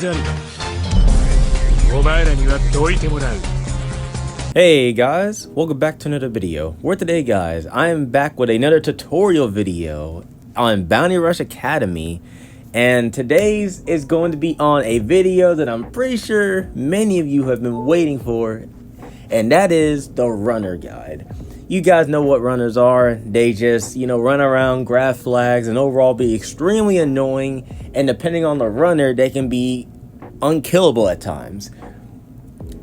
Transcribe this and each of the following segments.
ざる。お前らにはどいてもらう。 Hey guys, welcome back to another video. Where today guys, I am back with another tutorial video on Bounty Rush Academy, and today's is going to be on a video that I'm pretty sure many of you have been waiting for, and that is the runner guide. You guys know what runners are. They just, run around, grab flags, and overall be extremely annoying, and depending on the runner, they can be unkillable at times.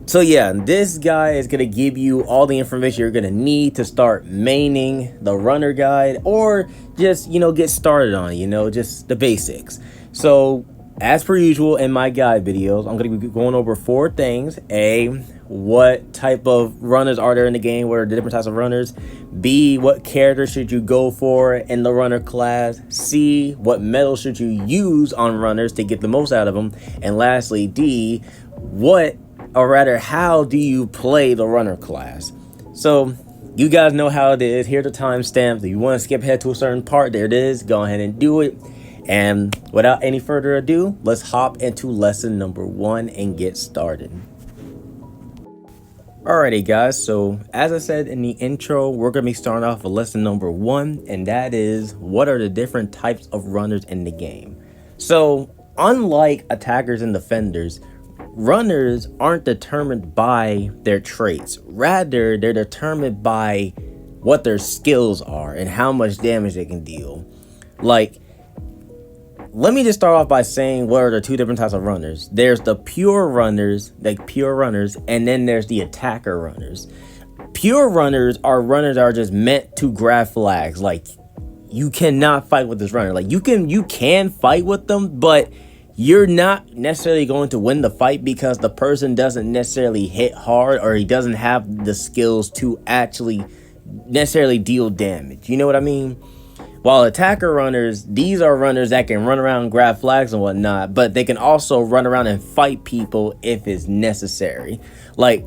So yeah, this guy is going to give you all the information you're going to need to start maining the runner guide, or just, get started on it, just the basics. So as per usual in my guide videos, I'm going to be going over 4 things. A, what type of runners are there in the game? What are the different types of runners? B, what character should you go for in the runner class? C, what medal should you use on runners to get the most out of them? And lastly, D, how do you play the runner class? So you guys know how it is. Here are the timestamps. If you want to skip ahead to a certain part, there it is. Go ahead and do it. And without any further ado, let's hop into lesson number 1 and get started. Alrighty guys, so as I said in the intro, we're going to be starting off with lesson number 1, and that is, what are the different types of runners in the game? So unlike attackers and defenders, runners aren't determined by their traits. Rather, they're determined by what their skills are and how much damage they can deal. Let me just start off by saying what are the 2 different types of runners. There's the pure runners, and then there's the attacker runners. Pure runners are just meant to grab flags. You cannot fight with this runner. You can fight with them, but you're not necessarily going to win the fight because the person doesn't necessarily hit hard, or he doesn't have the skills to actually necessarily deal damage. You know what I mean? While attacker runners, these are runners that can run around, grab flags and whatnot, but they can also run around and fight people if it's necessary. Let's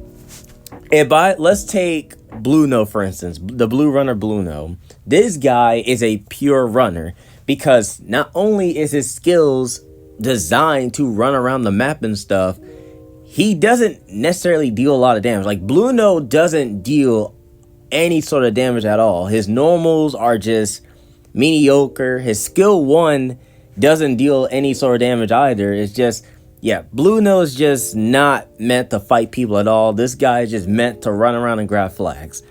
take Blueno for instance, the blue runner Blueno. This guy is a pure runner because not only is his skills designed to run around the map and stuff, he doesn't necessarily deal a lot of damage. Blueno doesn't deal any sort of damage at all. His normals are just mediocre. His skill 1 doesn't deal any sort of damage either. It's just, Blueno is just not meant to fight people at all. This guy is just meant to run around and grab flags.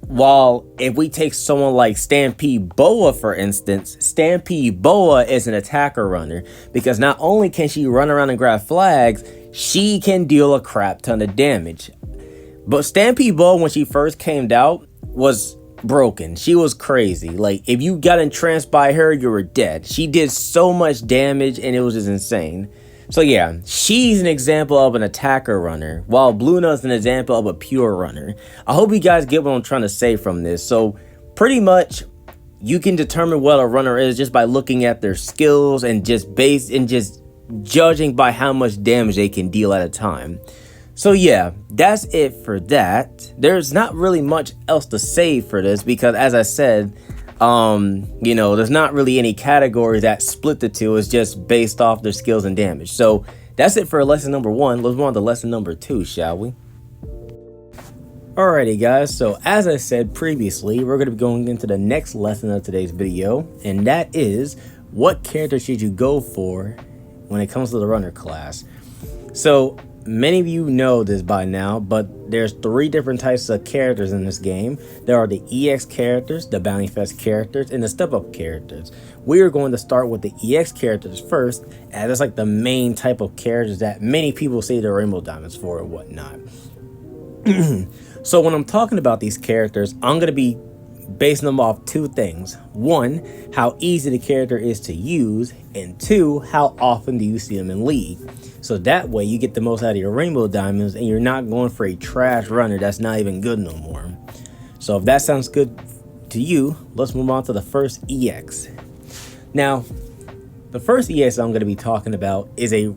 While if we take someone like Stampede Boa, for instance, Stampede Boa is an attacker runner because not only can she run around and grab flags, she can deal a crap ton of damage. But Stampede Boa, when she first came out, was broken. She was crazy. If you got entranced by her, you were dead. She did so much damage and it was just insane. So yeah, she's an example of an attacker runner, while Blueno is an example of a pure runner. I hope you guys get what I'm trying to say from this. So pretty much you can determine what a runner is just by looking at their skills and just judging by how much damage they can deal at a time. So yeah, that's it for that. There's not really much else to say for this because, as I said, there's not really any categories that split the 2. It's just based off their skills and damage. So that's it for lesson number 1. Let's move on to lesson number 2, shall we? Alrighty guys, so as I said previously, we're going to be going into the next lesson of today's video, and that is, what character should you go for when it comes to the runner class? So many of you know this by now, but there's 3 different types of characters in this game. There are the EX characters, the Bounty Fest characters, and the Step Up characters. We are going to start with the EX characters first, as it's the main type of characters that many people say they're Rainbow Diamonds for and whatnot. So when I'm talking about these characters, I'm going to be basing them off 2 things. 1, how easy the character is to use, and 2, how often do you see them in League. So that way you get the most out of your Rainbow Diamonds and you're not going for a trash runner that's not even good no more. So if that sounds good to you, let's move on to the first EX. Now, the first EX I'm going to be talking about is a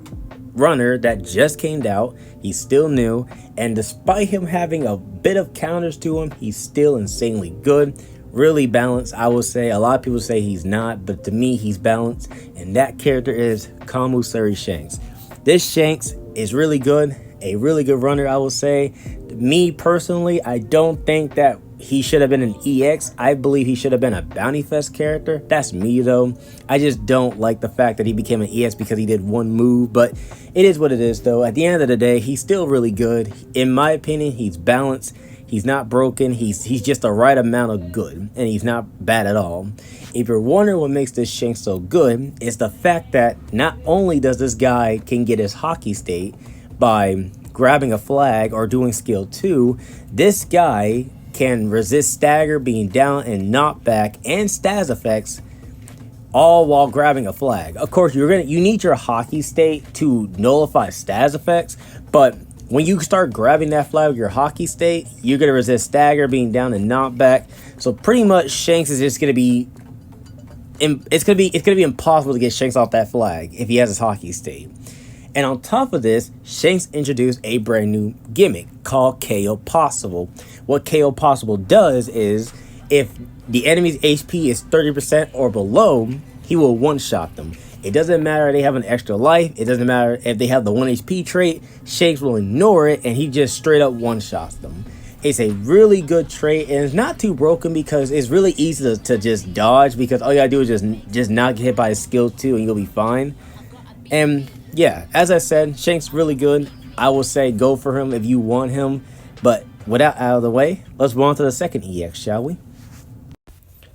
runner that just came out. He's still new, and despite him having a bit of counters to him, he's still insanely good. Really balanced, I would say. A lot of people say he's not, but to me, he's balanced, and that character is Kamusari Shanks. This Shanks is really good, a really good runner, I will say. Me personally, I don't think that he should have been an EX. I believe he should have been a Bounty Fest character. That's me though. I just don't like the fact that he became an EX because he did one move, but it is what it is though. At the end of the day, he's still really good. In my opinion, he's balanced. He's not broken. He's just the right amount of good, and he's not bad at all. If you're wondering what makes this Shanks so good, it's the fact that not only does this guy can get his hockey state by grabbing a flag or doing skill 2, this guy can resist stagger, being down and knocked back, and stas effects, all while grabbing a flag. Of course, you need your hockey state to nullify stas effects, but when you start grabbing that flag with your hockey state, you're gonna resist stagger, being down and knocked back. So pretty much Shanks is just gonna be it's gonna be impossible to get Shanks off that flag if he has his hockey state. And on top of this, Shanks introduced a brand new gimmick called KO Possible. What KO Possible does is, if the enemy's HP is 30% or below, he will one-shot them. It doesn't matter if they have an extra life. It doesn't matter if they have the 1 HP trait. Shanks will ignore it, and he just straight up one-shots them. It's a really good trait, and it's not too broken because it's really easy to just dodge, because all you gotta do is just not get hit by his skill 2 and you'll be fine. And yeah, as I said, Shanks really good. I will say go for him if you want him. But with that out of the way, let's move on to the second EX, shall we?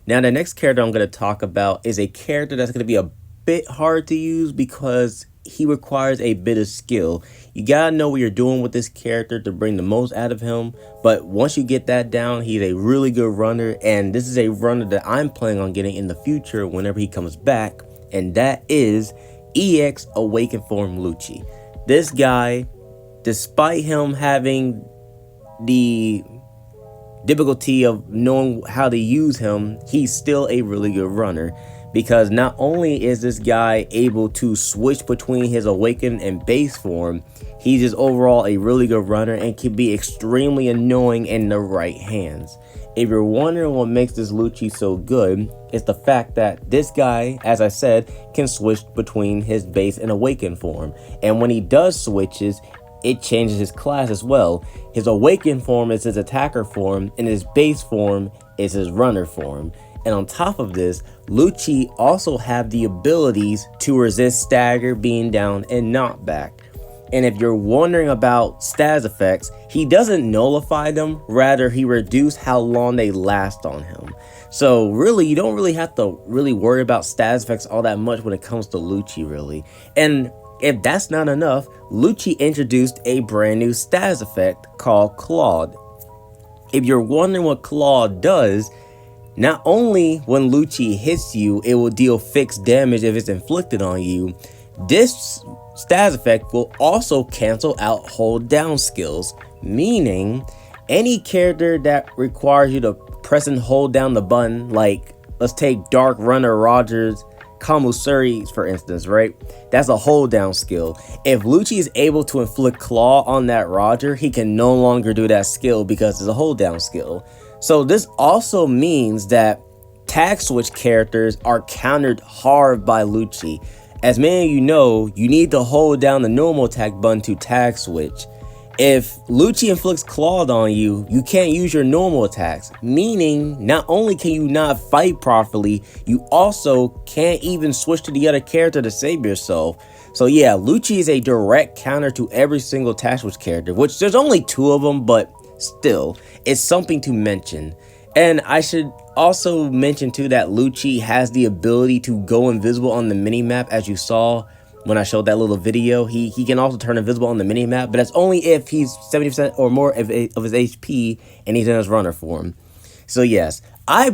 Now, the next character I'm going to talk about is a character that's going to be a bit hard to use because he requires a bit of skill. You got to know what you're doing with this character to bring the most out of him. But once you get that down, he's a really good runner. And this is a runner that I'm planning on getting in the future whenever he comes back. And that is EX Awakened Form Lucci. This guy, despite him having the difficulty of knowing how to use him, he's still a really good runner, because not only is this guy able to switch between his awakened and base form, he's just overall a really good runner and can be extremely annoying in the right hands. If you're wondering what makes this Lucci so good, it's the fact that this guy, as I said, can switch between his base and awakened form. And when he does switches, it changes his class as well. His awakened form is his attacker form, and his base form is his runner form. And on top of this, Lucci also have the abilities to resist stagger, being down, and knock back. And if you're wondering about stas effects, he doesn't nullify them, rather he reduces how long they last on him. So really, you don't really have to really worry about stas effects all that much when it comes to Lucci, really. And if that's not enough, Lucci introduced a brand new stas effect called Claude. If you're wondering what Claude does, not only when Lucci hits you, it will deal fixed damage if it's inflicted on you. This stas effect will also cancel out hold down skills, meaning any character that requires you to press and hold down the button, like let's take Dark Runner Rogers Kamusuri for instance, right? That's a hold down skill. If Lucci is able to inflict claw on that Roger, he can no longer do that skill because it's a hold down skill. So this also means that tag switch characters are countered hard by Lucci. As many of you know, you need to hold down the normal attack button to tag switch. If Lucci inflicts Claude on you, you can't use your normal attacks, meaning not only can you not fight properly, you also can't even switch to the other character to save yourself. So yeah, Lucci is a direct counter to every single tag switch character, which there's only 2 of them, but still, it's something to mention. And I should also mention too that Lucci has the ability to go invisible on the minimap, as you saw when I showed that little video. He can also turn invisible on the minimap, but that's only if he's 70% or more of his HP and he's in his runner form. So yes, I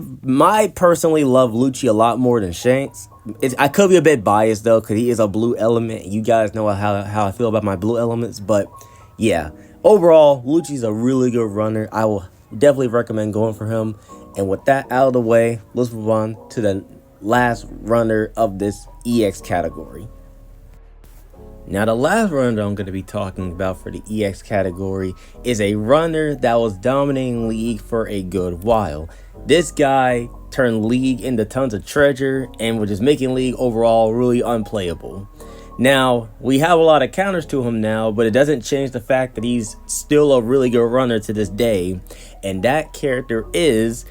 personally love Lucci a lot more than Shanks. I could be a bit biased though, because he is a blue element. You guys know how I feel about my blue elements, but yeah, overall, Lucci's a really good runner. I will definitely recommend going for him. And with that out of the way, let's move on to the last runner of this EX category. Now, the last runner that I'm going to be talking about for the EX category is a runner that was dominating League for a good while. This guy turned League into tons of treasure and was just making League overall really unplayable. Now, we have a lot of counters to him now, but it doesn't change the fact that he's still a really good runner to this day. And that character is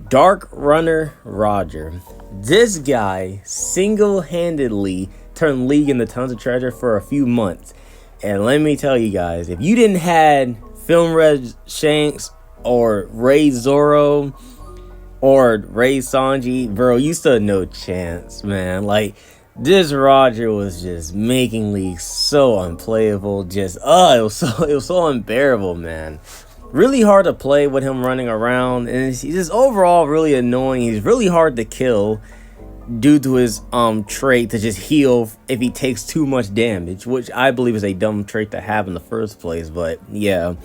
Dark Runner Roger. This guy single-handedly turned League into tons of treasure for a few months. And let me tell you guys, if you didn't had Film Red Shanks or Ray Zoro or Ray Sanji, bro, you stood no chance, man. Like, this Roger was just making League so unplayable. Just it was so unbearable, man. Really hard to play with him running around, and he's just overall really annoying. He's really hard to kill due to his trait to just heal if he takes too much damage, which I believe is a dumb trait to have in the first place. But yeah,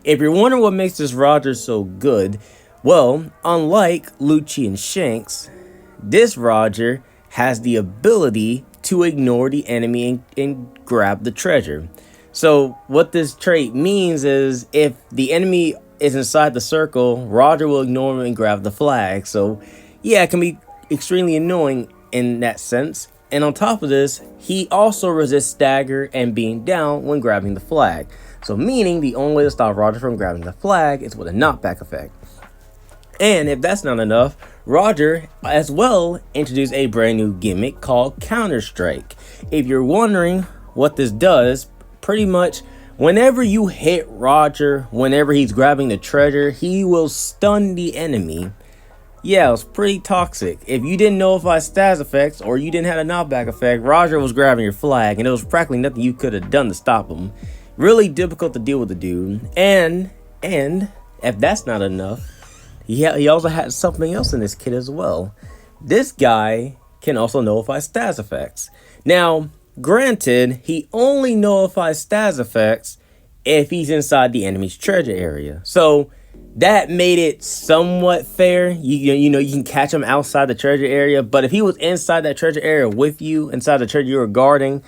if you're wondering what makes this Roger so good, well, unlike Lucci and Shanks, this Roger has the ability to ignore the enemy and grab the treasure. So what this trait means is if the enemy is inside the circle, Roger will ignore him and grab the flag. So yeah, it can be extremely annoying in that sense. And on top of this, he also resists stagger and being down when grabbing the flag. So meaning the only way to stop Roger from grabbing the flag is with a knockback effect. And if that's not enough, Roger as well introduced a brand new gimmick called Counter Strike. If you're wondering what this does, pretty much whenever you hit Roger, whenever he's grabbing the treasure, he will stun the enemy. Yeah, it was pretty toxic. If you didn't know about stats effects or you didn't have a knockback effect, Roger was grabbing your flag and there was practically nothing you could have done to stop him. Really difficult to deal with the dude. And if that's not enough, he also had something else in this kit as well. This guy can also nullify stats effects. Now, granted, he only nullifies stats effects if he's inside the enemy's treasure area. So that made it somewhat fair. You know, you can catch him outside the treasure area, but if he was inside that treasure area with you, inside the treasure you were guarding,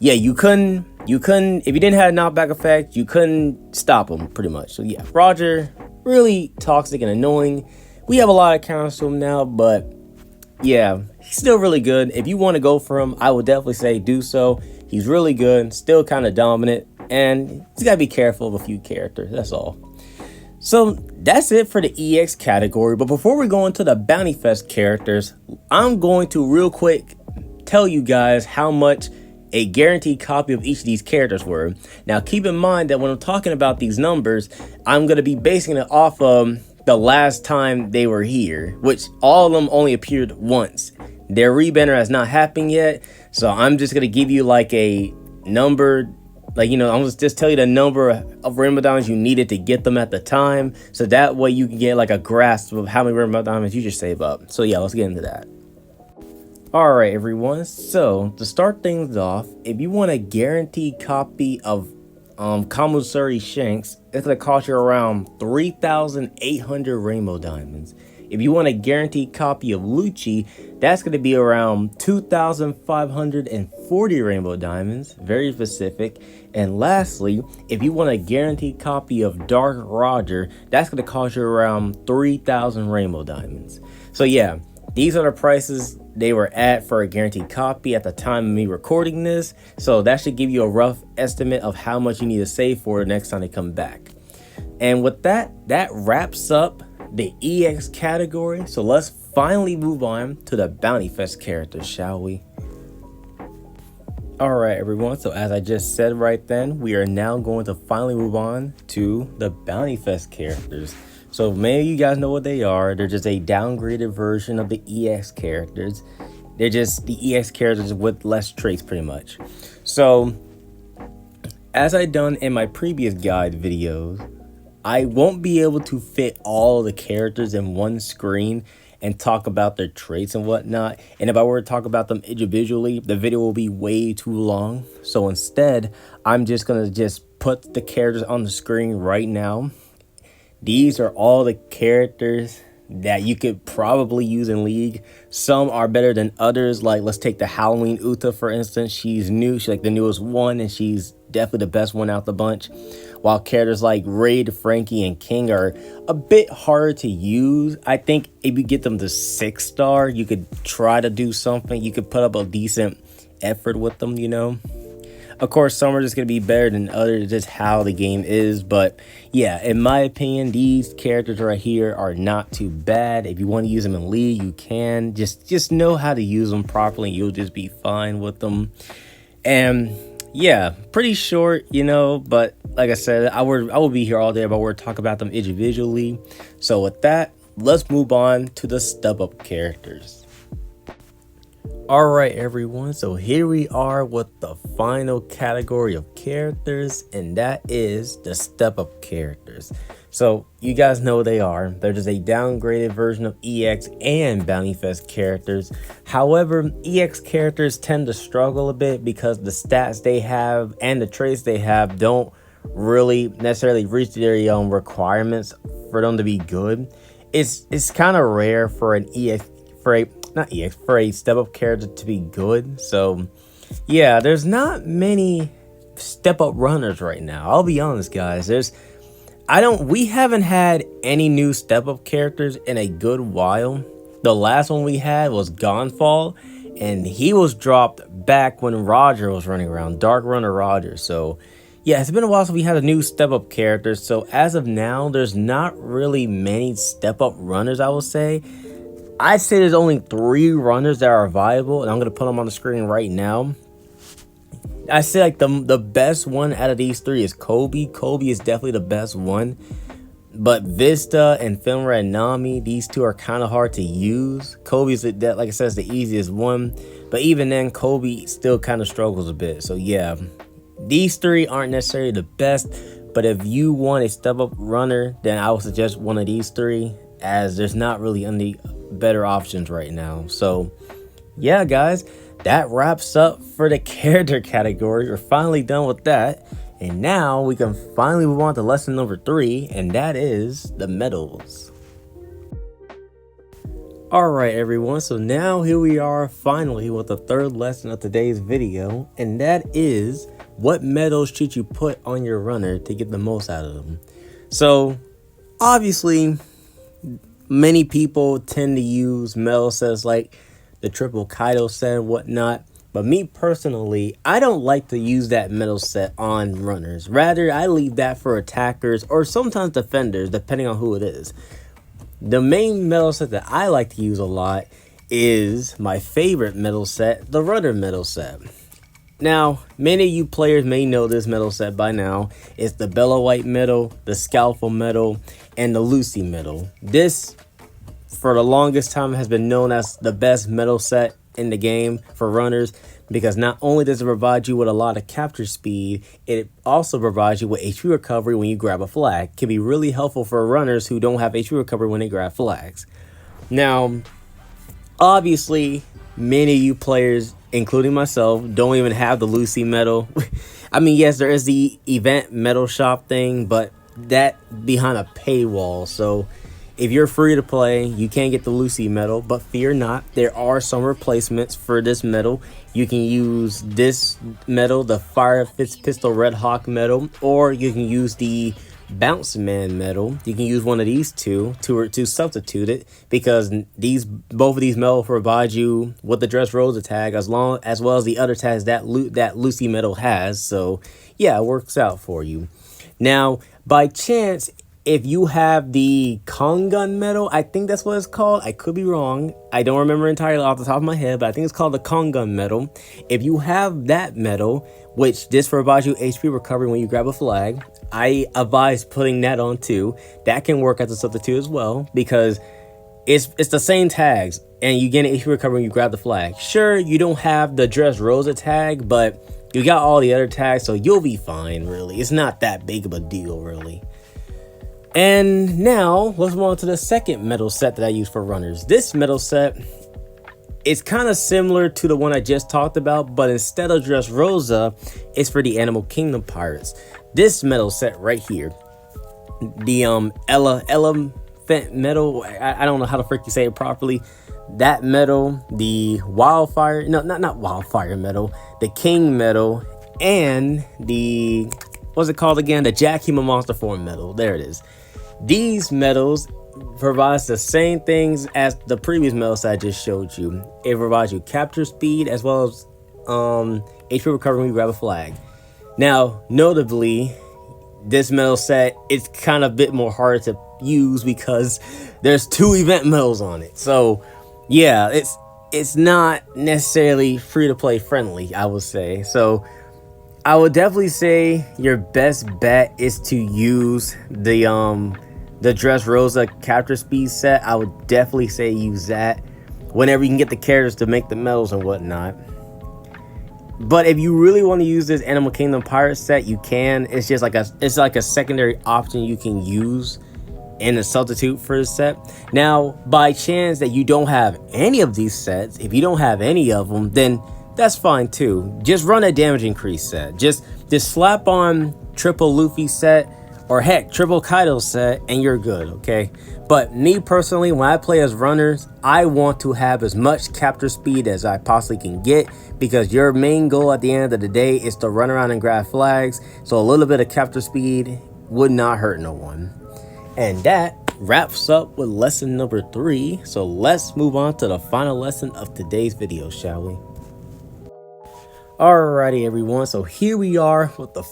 yeah, you couldn't, if you didn't have a knockback effect, you couldn't stop him pretty much. So yeah, Roger, really toxic and annoying. We have a lot of counters to him now, but yeah, he's still really good. If you want to go for him, I would definitely say do so. He's really good, still kind of dominant, and he's got to be careful of a few characters, that's all. So that's it for the EX category, but before we go into the Bounty Fest characters, I'm going to real quick tell you guys how much a guaranteed copy of each of these characters were. Now keep in mind that when I'm talking about these numbers, I'm going to be basing it off of the last time they were here, which all of them only appeared once. Their rebanner has not happened yet, so I'm just going to give you like a number, like, you know, I'm just tell you the number of rainbow diamonds you needed to get them at the time, so that way you can get like a grasp of how many rainbow diamonds you should save up. So yeah, let's get into that. Alright everyone, so to start things off, if you want a guaranteed copy of Kamusuri Shanks, it's going to cost you around 3,800 rainbow diamonds. If you want a guaranteed copy of Lucci, that's going to be around 2,540 rainbow diamonds, very specific. And lastly, if you want a guaranteed copy of Dark Roger, that's going to cost you around 3,000 rainbow diamonds. So yeah, these are the prices they were at for a guaranteed copy at the time of me recording this. So that should give you a rough estimate of how much you need to save for the next time they come back. And with that wraps up the EX category. So let's finally move on to the Bounty Fest characters, shall we? Alright everyone, so as I just said right then, we are now going to finally move on to the Bounty Fest characters. So many of you guys know what they are. They're just a downgraded version of the EX characters. They're just the EX characters with less traits pretty much. So as I done in my previous guide videos, I won't be able to fit all the characters in one screen and talk about their traits and whatnot. And if I were to talk about them individually, the video will be way too long. So instead, I'm just gonna put the characters on the screen right now. These are all the characters that you could probably use in League. Some are better than others. Like, let's take the Halloween Uta, for instance. She's new. She's like the newest one, and she's definitely the best one out the bunch. While characters like Raid, Frankie, and King are a bit harder to use. I think if you get them to 6-star, you could try to do something. You could put up a decent effort with them, you know. Of course, some are just going to be better than others, just how the game is. But yeah, in my opinion, these characters right here are not too bad. If you want to use them in League, you can. Just know how to use them properly. You'll just be fine with them. And yeah, pretty short, you know. But like I said, I will be here all day, but we're talking about them individually. So with that, let's move on to the step-up characters. Alright everyone, so here we are with the final category of characters, and that is the step-up characters. So you guys know what they are. They're just a downgraded version of EX and Bounty Fest characters. However, EX characters tend to struggle a bit because the stats they have and the traits they have don't really necessarily reach their requirements for them to be good. It's kind of rare for an for a step-up character to be good. So yeah, there's not many step-up runners right now. I'll be honest, guys. We haven't had any new step-up characters in a good while. The last one we had was Gonfall, and he was dropped back when Roger was running around, Dark Runner Roger. So yeah, it's been a while since we had a new step-up character. So as of now, there's not really many step-up runners, I will say. I'd say there's only 3 runners that are viable, and I'm going to put them on the screen right now. I say like the best one out of these 3 is Kobe. Kobe is definitely the best one. But Vista and Filmred Nami, these 2 are kind of hard to use. Kobe's, like I said, is the easiest one. But even then, Kobe still kind of struggles a bit. So yeah, these 3 aren't necessarily the best. But if you want a step-up runner, then I would suggest one of these 3, as there's not really any better options right now. So yeah, guys, that wraps up for the character category. We're finally done with that, and now we can finally move on to lesson number 3, and that is the medals. All right everyone, so now here we are finally with the 3rd lesson of today's video, and that is what medals should you put on your runner to get the most out of them. So obviously many people tend to use medal sets like the triple Kaido set and whatnot. But me personally, I don't like to use that medal set on runners. Rather, I leave that for attackers or sometimes defenders, depending on who it is. The main medal set that I like to use a lot is my favorite medal set, the runner medal set. Now, many of you players may know this medal set by now. It's the Bella White medal, the Scalpel medal, and the Lucy medal. This, for the longest time, has been known as the best medal set in the game for runners, because not only does it provide you with a lot of capture speed, it also provides you with HP recovery when you grab a flag. It can be really helpful for runners who don't have HP recovery when they grab flags. Now, obviously, many of you players, including myself, don't even have the Lucy medal. I mean, yes, there is the event medal shop thing, but that behind a paywall. So if you're free to play, you can get the Lucy medal, but fear not, there are some replacements for this medal. You can use this medal, the Fire Fist Pistol Red Hawk medal, or you can use the Bounce Man medal. You can use one of these two to substitute it, because both of these medals provide you with the Dressrosa tag as well as the other tags that Lucy medal has. So yeah, it works out for you. Now, by chance, if you have the Kongun medal, I think that's what it's called. I could be wrong. I don't remember entirely off the top of my head, but I think it's called the Kongun medal. If you have that medal, which this provides you HP recovery when you grab a flag, I advise putting that on too. That can work as a substitute as well, because it's the same tags and you get an HP recovery when you grab the flag. Sure, you don't have the Dressrosa tag, but you got all the other tags, so you'll be fine, really. It's not that big of a deal, really. And now, let's move on to the second medal set that I use for runners. This medal set is kind of similar to the one I just talked about, but instead of Dressrosa, it's for the Animal Kingdom pirates. This medal set right here, the Elephant medal, I don't know how to freaking say it properly. That medal, the Wildfire, no, not Wildfire medal, the King medal, and the, what's it called again? The Jackima Monster Form medal. There it is. These medals provides the same things as the previous medals I just showed you. It provides you capture speed as well as HP recovery when you grab a flag. Now, notably, this medal set is kind of a bit more hard to use because there's 2 event medals on it. So yeah, it's not necessarily free to play friendly, I would say. So I would definitely say your best bet is to use the Dressrosa capture speed set. I would definitely say use that whenever you can get the characters to make the medals and whatnot. But if you really want to use this Animal Kingdom Pirate set, you can. It's just like a secondary option you can use and a substitute for the set. Now, by chance that you don't have any of these sets, if you don't have any of them, then that's fine too. Just run a damage increase set. Just slap on triple Luffy set, or heck, triple Kaido set, and you're good, okay? But me personally, when I play as runners, I want to have as much capture speed as I possibly can get, because your main goal at the end of the day is to run around and grab flags. So a little bit of capture speed would not hurt no one. And that wraps up with lesson number 3. So let's move on to the final lesson of today's video, shall we? Alrighty, everyone. So here we are with the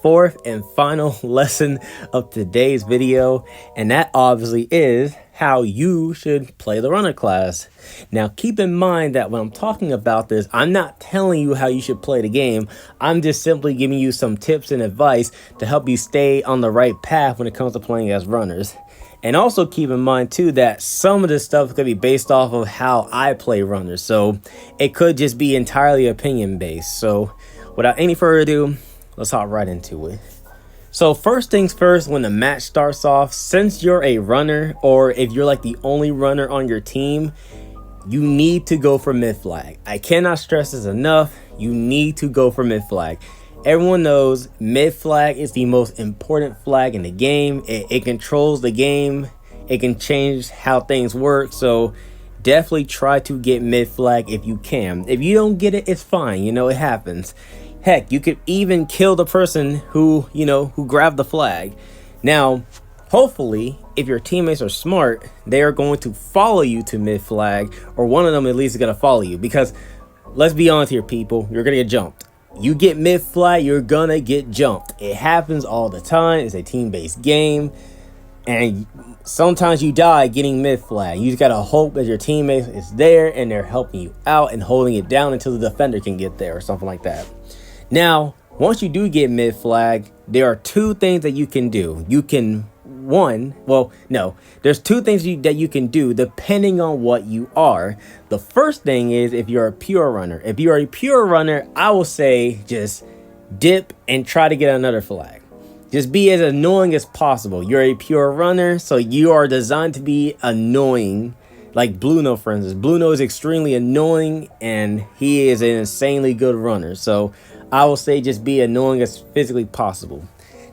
4th and final lesson of today's video, and that obviously is how you should play the runner class. Now keep in mind that when I'm talking about this, I'm not telling you how you should play the game. I'm just simply giving you some tips and advice to help you stay on the right path when it comes to playing as runners. And also keep in mind too that some of this stuff could be based off of how I play runners, so it could just be entirely opinion based. So without any further ado, let's hop right into it. So first things first, when the match starts off, since you're a runner, or if you're like the only runner on your team, you need to go for mid flag. I cannot stress this enough. You need to go for mid flag. Everyone knows mid flag is the most important flag in the game. It controls the game. It can change how things work. So definitely try to get mid flag if you can. If you don't get it, it's fine. You know, it happens. Heck, you could even kill the person who grabbed the flag. Now, hopefully, if your teammates are smart, they are going to follow you to mid flag, or one of them at least is going to follow you, because let's be honest here, people, you're going to get jumped. You get mid flag, you're going to get jumped. It happens all the time. It's a team-based game, and sometimes you die getting mid flag. You just got to hope that your teammate is there and they're helping you out and holding it down until the defender can get there or something like that. Now, once you do get mid flag, there are 2 things that you can do. There's 2 things that you can do depending on what you are. The first thing is if you're a pure runner. If you're a pure runner, I will say just dip and try to get another flag. Just be as annoying as possible. You're a pure runner, so you are designed to be annoying. Like Blueno, for instance. Blueno is extremely annoying, and he is an insanely good runner. So I will say just be annoying as physically possible.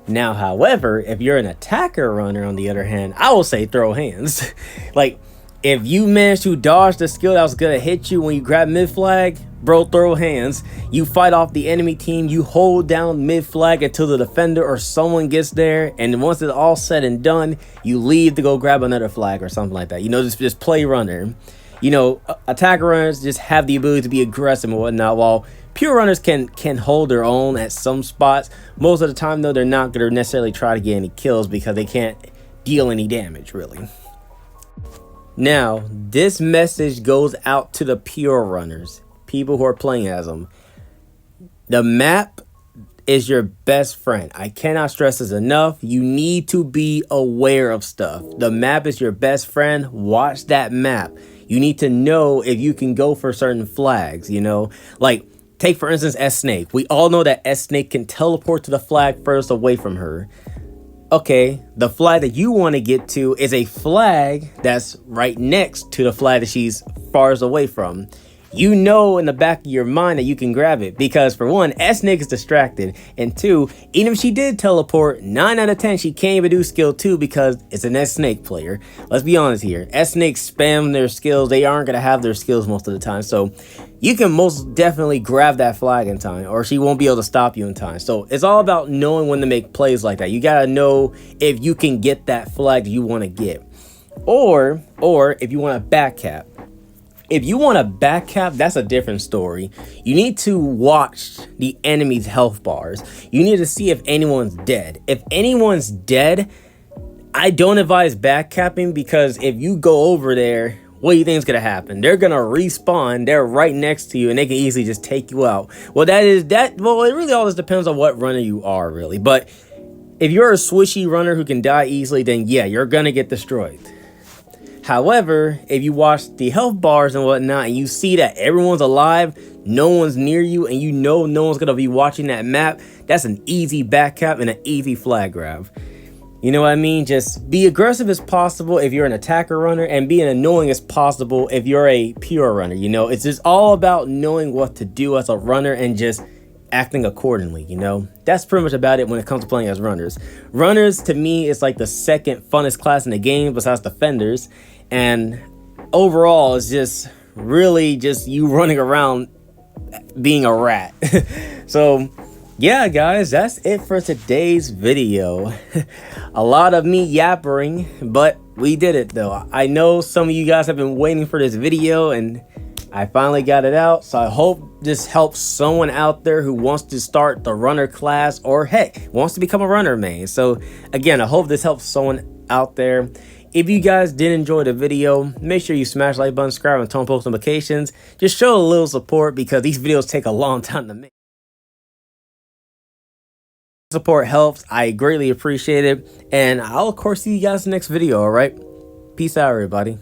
Now, however, if you're an attacker runner, on the other hand, I will say throw hands. Like, if you manage to dodge the skill that was going to hit you when you grab mid flag, bro, throw hands. You fight off the enemy team, you hold down mid flag until the defender or someone gets there, and once it's all said and done, you leave to go grab another flag or something like that. You know, just play runner. You know, attacker runners just have the ability to be aggressive and whatnot, while pure runners can hold their own at some spots. Most of the time, though, they're not going to necessarily try to get any kills because they can't deal any damage, really. Now, this message goes out to the pure runners, people who are playing as them. The map is your best friend. I cannot stress this enough. You need to be aware of stuff. The map is your best friend. Watch that map. You need to know if you can go for certain flags, you know, like take, for instance, S-Snake. We all know that S-Snake can teleport to the flag furthest away from her. Okay, the flag that you want to get to is a flag that's right next to the flag that she's farthest away from. You know in the back of your mind that you can grab it because, for one, S-Snake is distracted, and 2, even if she did teleport, 9 out of 10 she can't even do skill 2 because it's an S-Snake player. Let's be honest here. S-Snake spam their skills. They aren't going to have their skills most of the time, so you can most definitely grab that flag in time, or she won't be able to stop you in time. So it's all about knowing when to make plays like that. You got to know if you can get that flag that you want to get, or if you want to back cap. If you want a back cap, that's a different story. You need to watch the enemy's health bars. You need to see if anyone's dead. If anyone's dead, I don't advise back capping, because if you go over there, what do you think is gonna happen? They're gonna respawn. They're right next to you, and they can easily just take you out. Well, well, it really always depends on what runner you are, really. But if you're a swishy runner who can die easily, then yeah, you're gonna get destroyed. However, if you watch the health bars and whatnot, and you see that everyone's alive, no one's near you, and you know no one's gonna be watching that map, that's an easy back cap and an easy flag grab. You know what I mean? Just be aggressive as possible if you're an attacker runner, and be annoying as possible if you're a pure runner. You know, it's just all about knowing what to do as a runner and just acting accordingly. You know, that's pretty much about it when it comes to playing as runners. Runners, to me, is like the second funnest class in the game besides defenders. And overall, it's just really just you running around being a rat. So yeah, guys, that's it for today's video. A lot of me yappering, but we did it though. I know some of you guys have been waiting for this video, and I finally got it out. So I hope this helps someone out there who wants to start the runner class, or heck, wants to become a runner main. So again, I hope this helps someone out there. If you guys did enjoy the video, make sure you smash the like button, subscribe, and turn on post notifications. Just show a little support, because these videos take a long time to make. Support helps. I greatly appreciate it, and I'll of course see you guys in the next video. All right, peace out, everybody.